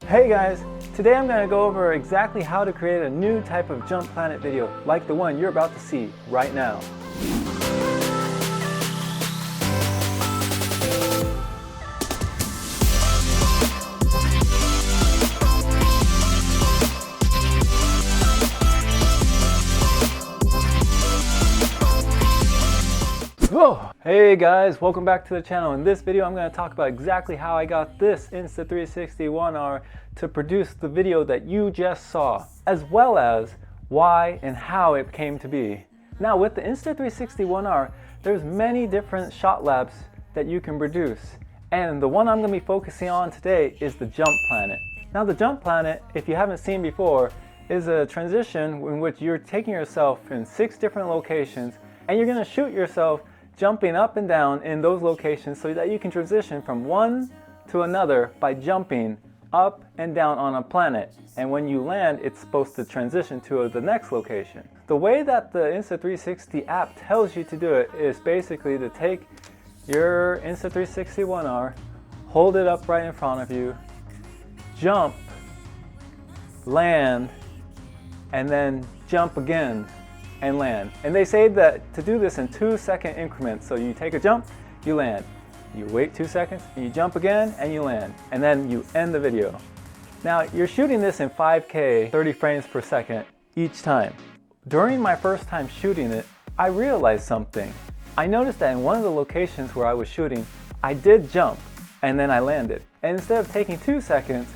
Hey guys, today I'm going to go over exactly how to create a new type of jump planet video like the one you're about to see right now. Whoa! Hey guys, welcome back to the channel. In this video I'm going to talk about exactly how I got this Insta360 1R to produce the video that you just saw, as well as why and how it came to be. Now with the Insta360 1R, there's many different shot labs that you can produce, and the one I'm going to be focusing on today is the jump planet. Now the jump planet, if you haven't seen before, is a transition in which you're taking yourself in 6 different locations and you're going to shoot yourself jumping up and down in those locations so that you can transition from one to another by jumping up and down on a planet. And when you land, it's supposed to transition to the next location. The way that the Insta360 app tells you to do it is basically to take your Insta360 1R, hold it up right in front of you, jump, land, and then jump again and land. And they say that to do this in 2-second increments. So you take a jump, you land, you wait 2 seconds, and you jump again and you land, and then you end the video. Now you're shooting this in 5K, 30 frames per second each time. During my first time shooting it, I realized something. I noticed that in one of the locations where I was shooting, I did jump and then I landed. And instead of taking 2 seconds,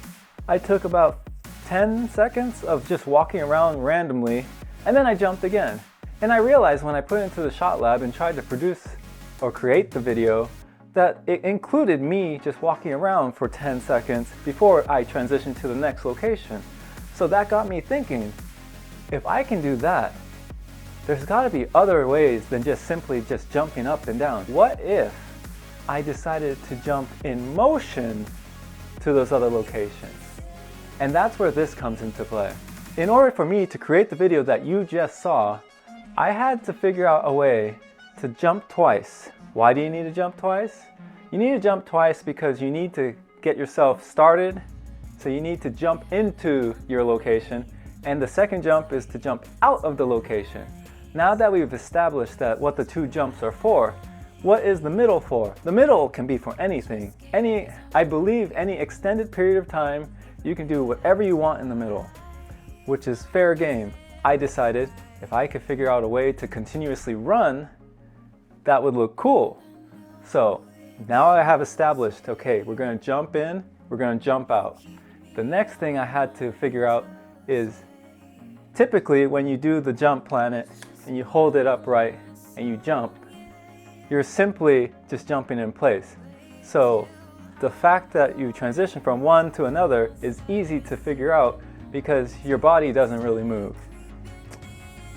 I took about 10 seconds of just walking around randomly, and then I jumped again. And I realized when I put it into the shot lab and tried to produce or create the video that it included me just walking around for 10 seconds before I transitioned to the next location. So that got me thinking, if I can do that, there's got to be other ways than just simply just jumping up and down. What if I decided to jump in motion to those other locations? And that's where this comes into play. In order for me to create the video that you just saw, I had to figure out a way to jump twice. Why do you need to jump twice? You need to jump twice because you need to get yourself started. So you need to jump into your location, and the second jump is to jump out of the location. Now that we've established that what the 2 jumps are for, what is the middle for? The middle can be for anything. I believe any extended period of time, you can do whatever you want in the middle, which is fair game. I decided if I could figure out a way to continuously run, that would look cool. So now I have established, okay, we're going to jump in, we're going to jump out. The next thing I had to figure out is, typically when you do the jump planet and you hold it upright and you jump, you're simply just jumping in place. So the fact that you transition from one to another is easy to figure out because your body doesn't really move.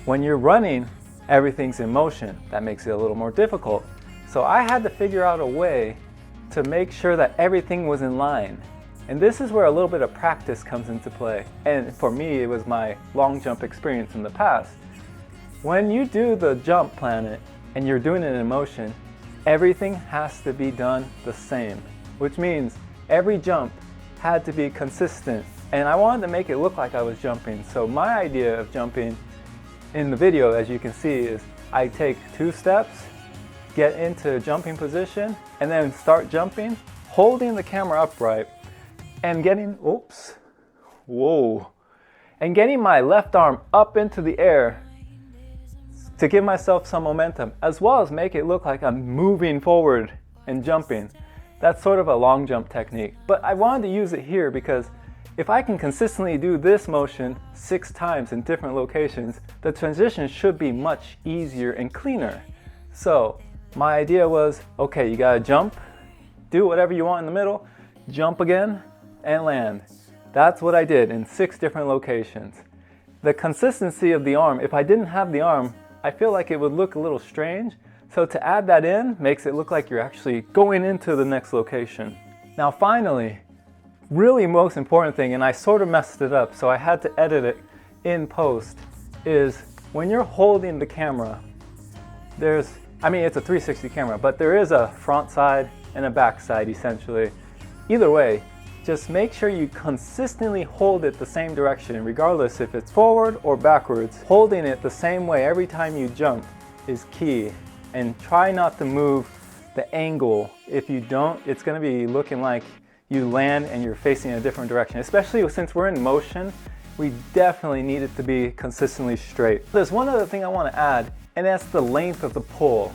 When you're running, everything's in motion. That makes it a little more difficult. So I had to figure out a way to make sure that everything was in line. And this is where a little bit of practice comes into play. And for me, it was my long jump experience in the past. When you do the jump planet and you're doing it in motion, everything has to be done the same, which means every jump had to be consistent. And I wanted to make it look like I was jumping. So my idea of jumping in the video, as you can see, is I take 2 steps, get into jumping position, and then start jumping, holding the camera upright, and getting my left arm up into the air to give myself some momentum, as well as make it look like I'm moving forward and jumping. That's sort of a long jump technique, but I wanted to use it here because if I can consistently do this motion 6 times in different locations, the transition should be much easier and cleaner. So my idea was, okay, you gotta jump, do whatever you want in the middle, jump again, and land. That's what I did in 6 different locations. The consistency of the arm, if I didn't have the arm, I feel like it would look a little strange. So to add that in makes it look like you're actually going into the next location. Now finally, really most important thing, and I sort of messed it up, so I had to edit it in post, is when you're holding the camera, it's a 360 camera, but there is a front side and a back side essentially. Either way, just make sure you consistently hold it the same direction, regardless if it's forward or backwards. Holding it the same way every time you jump is key, and try not to move the angle. If you don't, it's going to be looking like you land and you're facing a different direction. Especially since we're in motion, we definitely need it to be consistently straight. There's one other thing I want to add, and that's the length of the pull.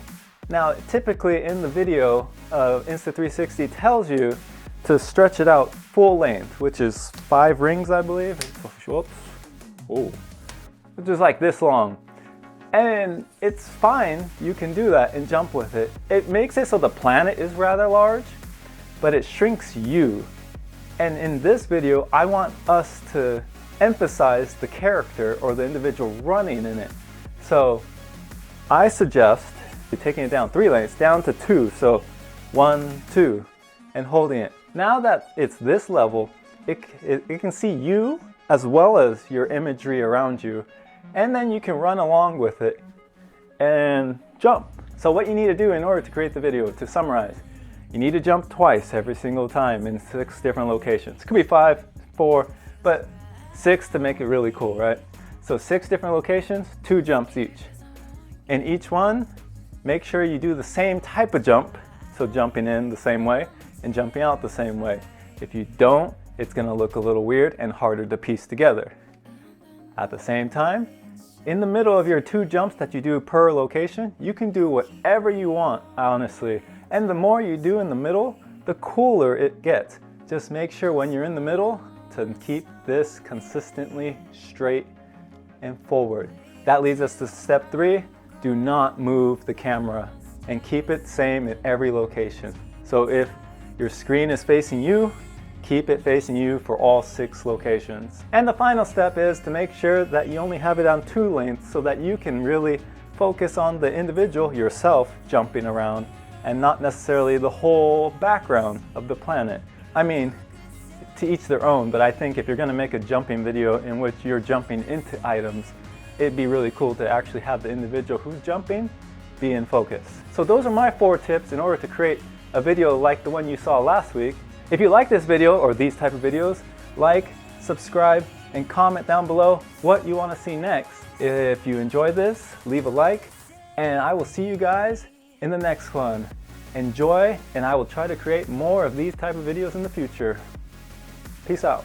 Now, typically in the video of Insta360 tells you to stretch it out full length, which is 5 rings, I believe. Whoops. Oh, which is like this long. And it's fine, you can do that and jump with it. It makes it so the planet is rather large, but it shrinks you. And in this video, I want us to emphasize the character or the individual running in it. So I suggest you're taking it down 3 lengths, down to 2. So 1, 2, and holding it. Now that it's this level, it can see you as well as your imagery around you. And then you can run along with it and jump. So what you need to do in order to create the video, to summarize, you need to jump twice every single time in 6 different locations. It could be 5, 4, but 6 to make it really cool, right? So 6 different locations, 2 jumps each. In each one, make sure you do the same type of jump. So jumping in the same way and jumping out the same way. If you don't, it's gonna look a little weird and harder to piece together. At the same time, in the middle of your 2 jumps that you do per location, you can do whatever you want, honestly. And the more you do in the middle, the cooler it gets. Just make sure when you're in the middle to keep this consistently straight and forward. That leads us to step 3. Do not move the camera and keep it same in every location. So if your screen is facing you, keep it facing you for all 6 locations. And the final step is to make sure that you only have it on 2 lengths so that you can really focus on the individual, yourself, jumping around and not necessarily the whole background of the planet. I mean, to each their own, but I think if you're gonna make a jumping video in which you're jumping into items, it'd be really cool to actually have the individual who's jumping be in focus. So those are my 4 tips in order to create a video like the one you saw last week. If you like this video or these type of videos, like, subscribe, and comment down below what you want to see next. If you enjoyed this, leave a like, and I will see you guys in the next one. Enjoy, and I will try to create more of these type of videos in the future. Peace out.